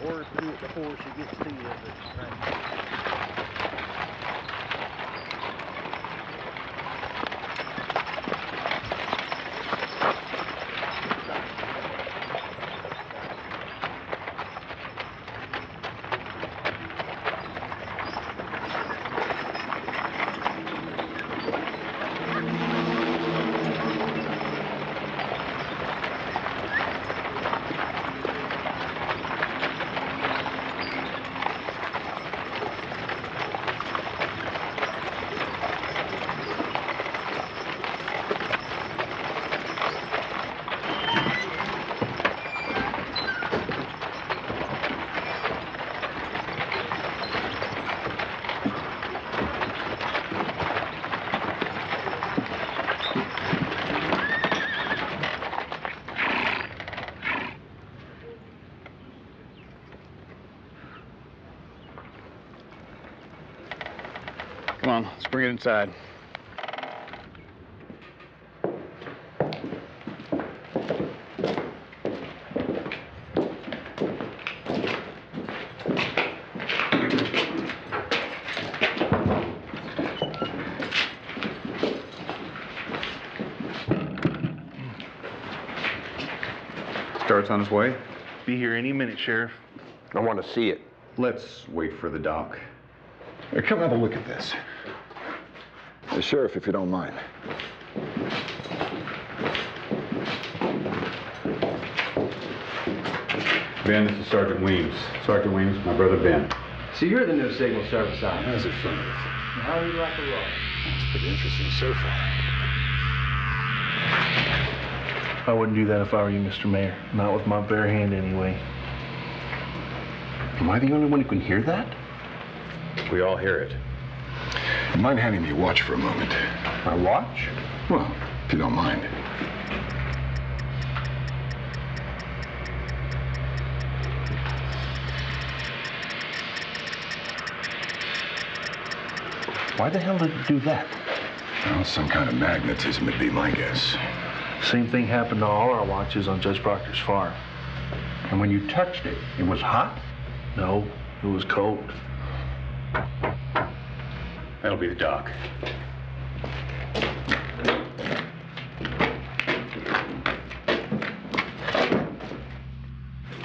Or do it before she gets to you. Come on, let's bring it inside. Start's on his way. Be here any minute, Sheriff. I want to see it. Let's wait for the doc. Here, come have a look at this. Sheriff, if you don't mind. Ben, this is Sergeant Weems. Sergeant Weems, my brother Ben. So you're the new Signal Service officer. That's affirmative. How do you like Aurora? That's pretty interesting so far. I wouldn't do that if I were you, Mr. Mayor. Not with my bare hand, anyway. Am I the only one who can hear that? We all hear it. You mind handing me a watch for a moment? My watch? Well, if you don't mind. Why the hell did it do that? Well, some kind of magnetism would be my guess. Same thing happened to all our watches on Judge Proctor's farm. And when you touched it, it was hot? No, it was cold. That'll be the doc.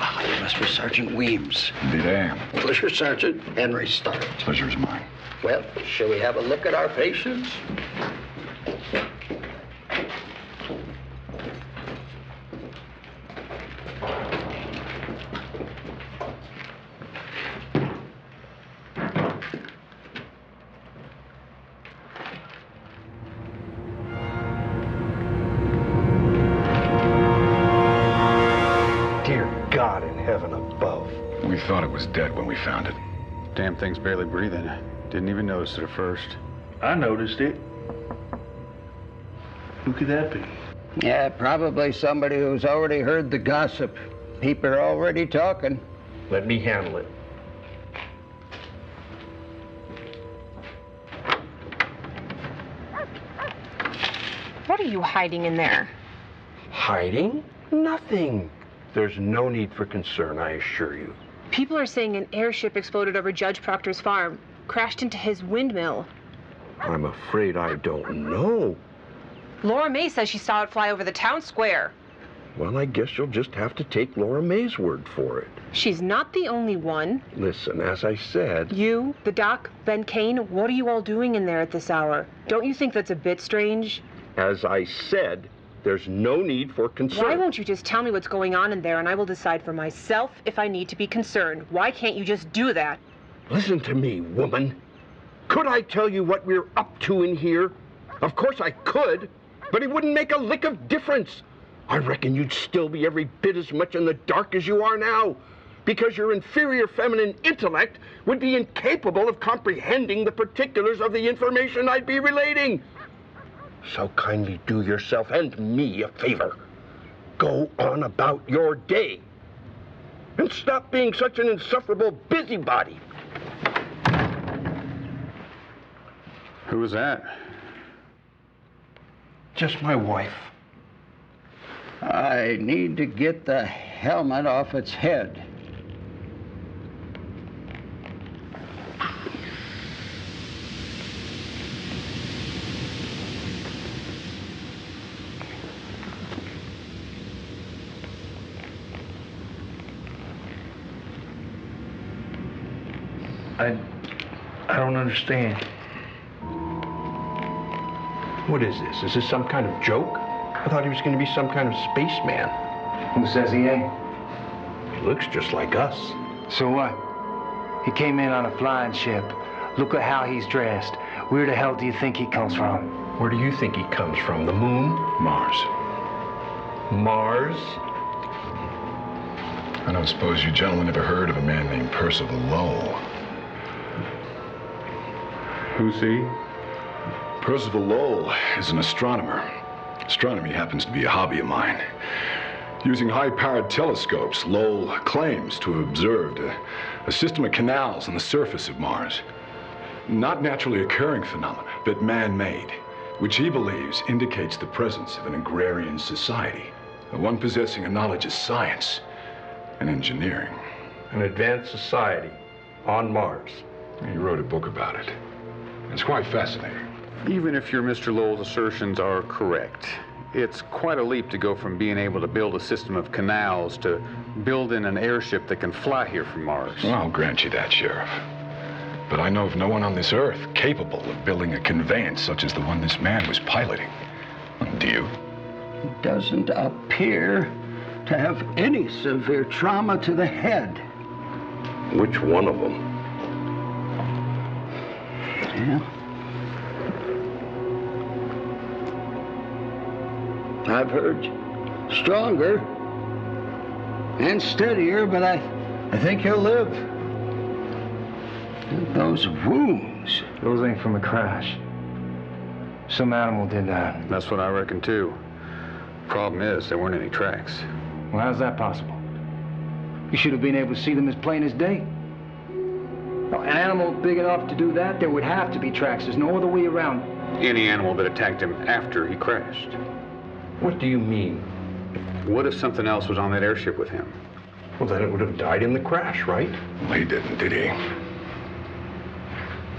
You must be Sergeant Weems. Indeed I am. Pleasure, Sergeant. Henry Stark. Pleasure's mine. Well, shall we have a look at our patients? God in heaven above. We thought it was dead when we found it. Damn thing's barely breathing. Didn't even notice it at first. I noticed it. Who could that be? Yeah, probably somebody who's already heard the gossip. People are already talking. Let me handle it. What are you hiding in there? Hiding? Nothing. There's no need for concern, I assure you. People are saying an airship exploded over Judge Proctor's farm, crashed into his windmill. I'm afraid I don't know. Laura May says she saw it fly over the town square. Well, I guess you'll just have to take Laura May's word for it. She's not the only one. Listen, as I said... You, the doc, Ben Kane, what are you all doing in there at this hour? Don't you think that's a bit strange? As I said, there's no need for concern. Why won't you just tell me what's going on in there and I will decide for myself if I need to be concerned? Why can't you just do that? Listen to me, woman. Could I tell you what we're up to in here? Of course I could, but it wouldn't make a lick of difference. I reckon you'd still be every bit as much in the dark as you are now. because your inferior feminine intellect would be incapable of comprehending the particulars of the information I'd be relating. So kindly do yourself and me a favor. Go on about your day. And stop being such an insufferable busybody. Who was that? Just my wife. I need to get the helmet off its head. I don't understand. What is this? Is this some kind of joke? I thought he was going to be some kind of spaceman. Who says he ain't? He looks just like us. So what? He came in on a flying ship. Look at how he's dressed. Where the hell do you think he comes from? Where do you think he comes from? The moon? Mars. Mars? I don't suppose you gentlemen ever heard of a man named Percival Lowell. Who's he? Percival Lowell is an astronomer. Astronomy happens to be a hobby of mine. Using high-powered telescopes, Lowell claims to have observed a system of canals on the surface of Mars. Not naturally occurring phenomena, but man-made, which he believes indicates the presence of an agrarian society, one possessing a knowledge of science and engineering. An advanced society on Mars. He wrote a book about it. It's quite fascinating. Even if your Mr. Lowell's assertions are correct, it's quite a leap to go from being able to build a system of canals to building an airship that can fly here from Mars. Well, I'll grant you that, Sheriff. But I know of no one on this Earth capable of building a conveyance such as the one this man was piloting. Do you? He doesn't appear to have any severe trauma to the head. Which one of them? Yeah. I've heard stronger and steadier, but I think he'll live. And those wounds. Those ain't from a crash. Some animal did that. That's what I reckon, too. Problem is, there weren't any tracks. Well, how's that possible? You should have been able to see them as plain as day. An animal big enough to do that, there would have to be tracks. There's no other way around it. Any animal that attacked him after he crashed. What do you mean? What if something else was on that airship with him? Well, then it would have died in the crash, right? Well, he didn't, did he?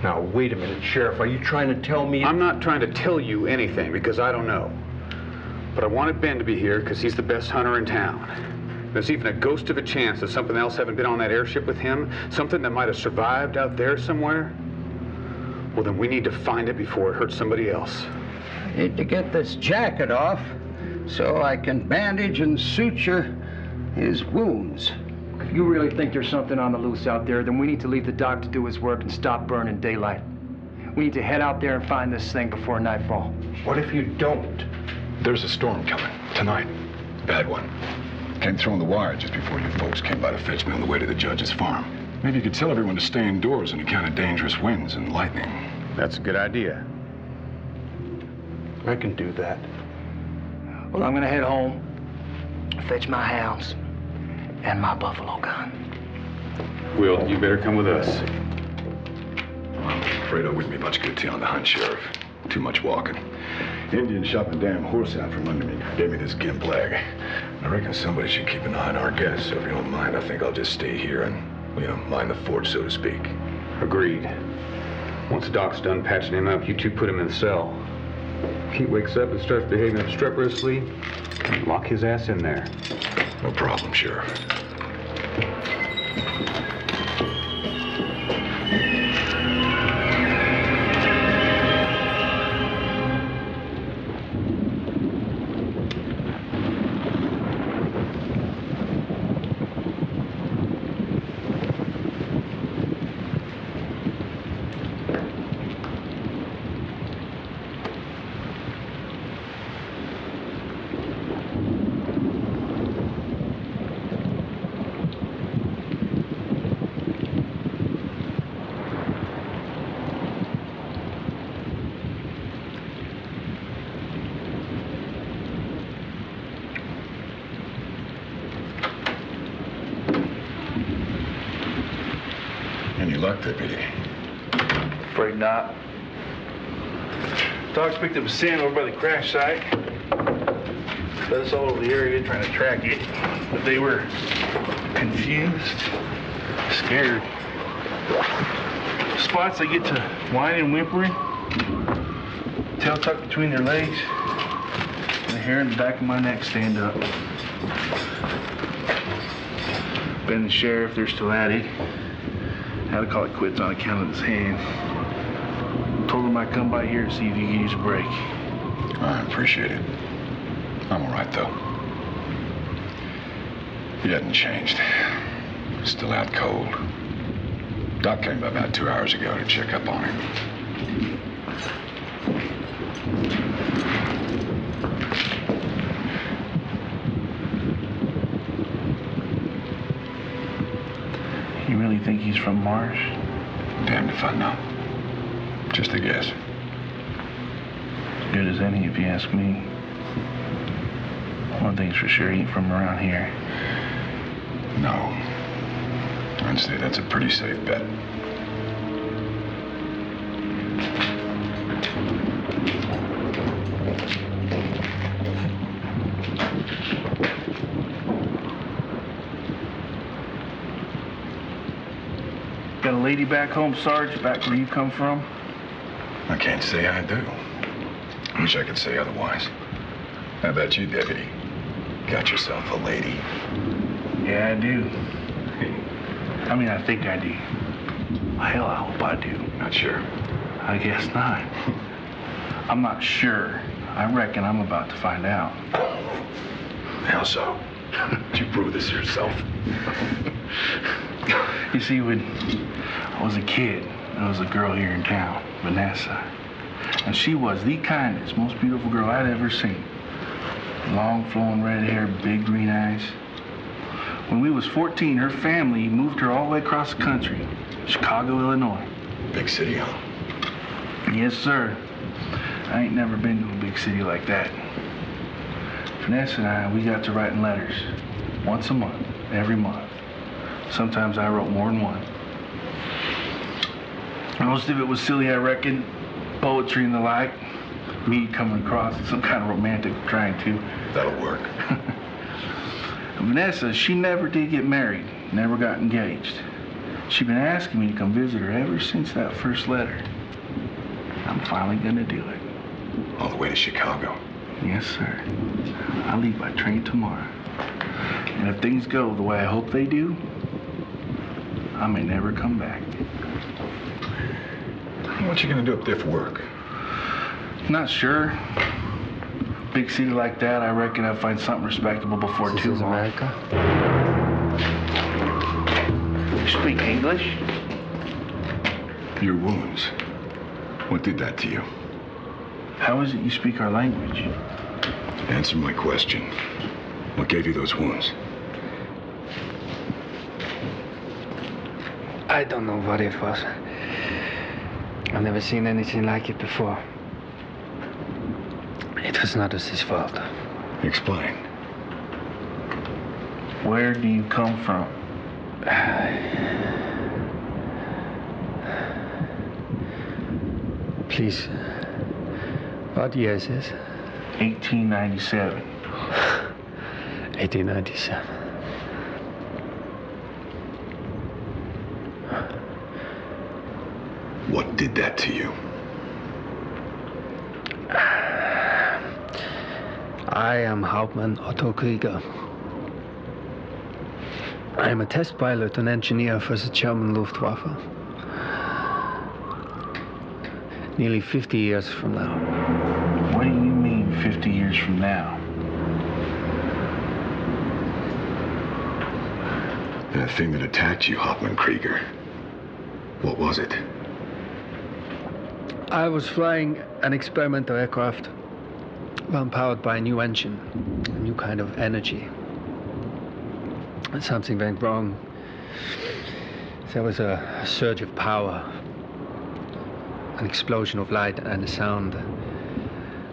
Now, wait a minute, Sheriff. Are you trying to tell me... I'm not trying to tell you anything because I don't know. But I wanted Ben to be here because he's the best hunter in town. There's even a ghost of a chance that something else hadn't been on that airship with him, something that might have survived out there somewhere. Well, then we need to find it before it hurts somebody else. I need to get this jacket off so I can bandage and suture his wounds. If you really think there's something on the loose out there, then we need to leave the doc to do his work and stop burning daylight. We need to head out there and find this thing before nightfall. What if you don't? There's a storm coming tonight. Bad one. Came through on the wire just before you folks came by to fetch me on the way to the judge's farm. Maybe you could tell everyone to stay indoors on account of dangerous winds and lightning. That's a good idea. I can do that. Well, I'm gonna head home, fetch my hounds, and my buffalo gun. Will, you better come with us. I'm afraid I wouldn't be much good to you on the hunt, Sheriff. Too much walking. Indian shot the damn horse out from under me. Gave me this gimp leg. I reckon somebody should keep an eye on our guests, so if you don't mind, I think I'll just stay here and, mind the fort, so to speak. Agreed. Once Doc's done patching him up, you two put him in the cell. If he wakes up and starts behaving obstreperously, lock his ass in there. No problem, Sheriff. luck, Deputy. Afraid not. Dogs picked up a scent over by the crash site. Led us all over the area trying to track it. But they were confused, scared. Spots they get to whining and whimpering, tail tucked between their legs, and the hair in the back of my neck stand up. Ben the sheriff, they're still at it. Had to call it quits on account of his hand. Told him I'd come by here to see if he could use a break. I appreciate it. I'm all right, though. He hadn't changed. Still out cold. Doc came by about 2 hours ago to check up on him. You really think he's from Mars? Damned if I know. Just a guess. Good as any, if you ask me. One thing's for sure, he ain't from around here. No. I'd say that's a pretty safe bet. Got a lady back home, Sarge, back where you come from? I can't say I do. Wish I could say otherwise. How about you, Deputy? Got yourself a lady? Yeah, I do. I mean, I think I do. Hell, I hope I do. Not sure. I guess not. I'm not sure. I reckon I'm about to find out. How so? Did you prove this yourself? You see, when I was a kid, there was a girl here in town, Vanessa. And she was the kindest, most beautiful girl I'd ever seen. Long flowing red hair, big green eyes. When we was 14, her family moved her all the way across the country, Chicago, Illinois. Big city, huh? Yes, sir. I ain't never been to a big city like that. Vanessa and I, we got to writing letters. Once a month, every month. Sometimes I wrote more than one. Most of it was silly, I reckon. Poetry and the like. Me coming across some kind of romantic trying to. That'll work. Vanessa, she never did get married. Never got engaged. She'd been asking me to come visit her ever since that first letter. I'm finally gonna do it. All the way to Chicago? Yes, sir. I leave by train tomorrow. And if things go the way I hope they do, I may never come back. What you gonna do up there for work? Not sure. Big city like that, I reckon I'd find something respectable before too long. America? You speak English? Your wounds. What did that to you? How is it you speak our language? Answer my question. What gave you those wounds? I don't know what it was. I've never seen anything like it before. It was not his fault. Explain. Where do you come from? Please, what year is this? 1897. 1897. What did that to you? I am Hauptmann Otto Krieger. I am a test pilot and engineer for the German Luftwaffe. Nearly 50 years from now. What do you mean 50 years from now? That thing that attacked you, Hauptmann Krieger. What was it? I was flying an experimental aircraft, one powered by a new engine, a new kind of energy. And something went wrong. There was a surge of power, an explosion of light and a sound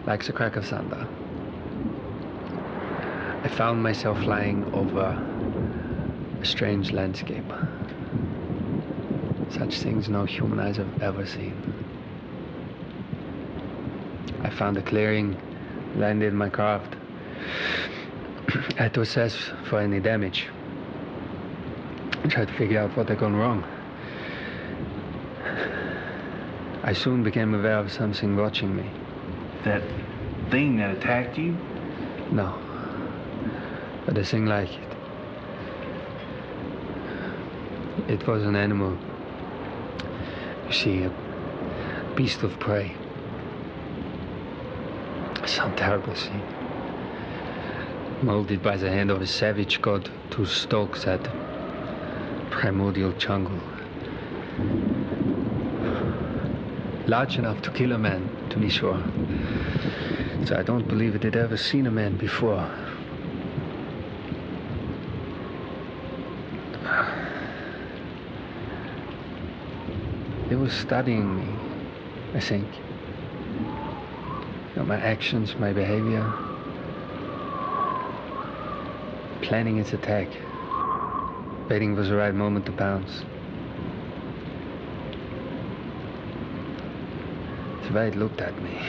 like the crack of thunder. I found myself flying over a strange landscape. Such things no human eyes have ever seen. I found a clearing, landed my craft. I had to assess for any damage. I tried to figure out what had gone wrong. I soon became aware of something watching me. That thing that attacked you? No, but a thing like it. It was an animal. You see, a beast of prey. Some terrible scene. Molded by the hand of a savage god to stalk that primordial jungle. Large enough to kill a man, to be sure. So I don't believe it had ever seen a man before. It was studying me, I think. You know, my actions, my behavior. Planning its attack. Waiting for the right moment to pounce. The way it looked at me.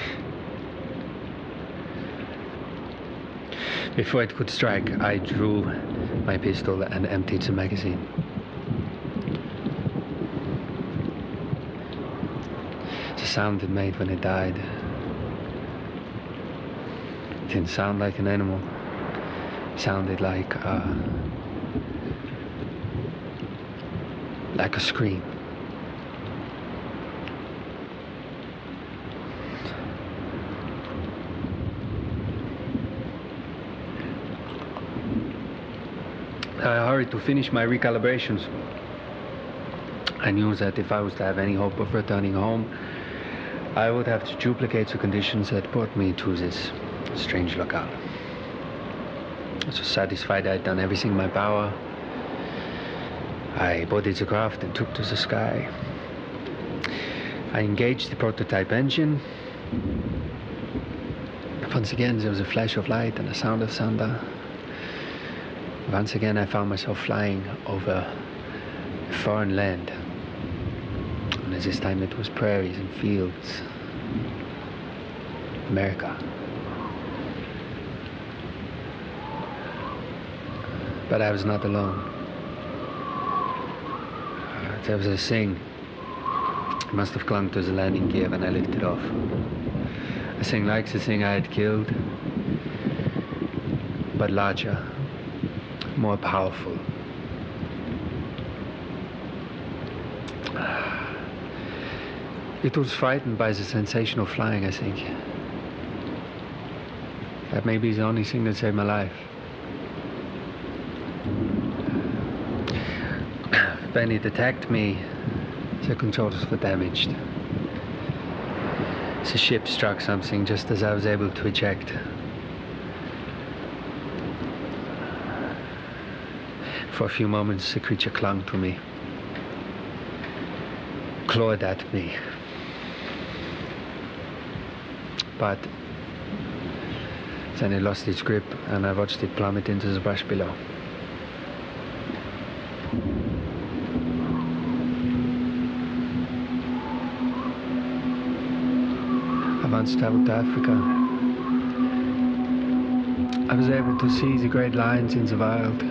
Before it could strike, I drew my pistol and emptied the magazine. The sound it made when it died. It didn't sound like an animal. It sounded like a scream. I hurried to finish my recalibrations. I knew that if I was to have any hope of returning home, I would have to duplicate the conditions that brought me to this strange locale. I was satisfied I'd done everything in my power. I boarded the craft and took to the sky. I engaged the prototype engine. Once again, there was a flash of light and a sound of thunder. Once again, I found myself flying over a foreign land. And this time it was prairies and fields. America. But I was not alone. There was a thing. It must have clung to the landing gear when I lifted off. A thing like the thing I had killed, but larger, more powerful. It was frightened by the sensation of flying, I think. That may be the only thing that saved my life. When it attacked me, the controls were damaged. The ship struck something just as I was able to eject. For a few moments, the creature clung to me, clawed at me. But then it lost its grip, and I watched it plummet into the brush below. I once traveled to Africa. I was able to see the great lions in the wild.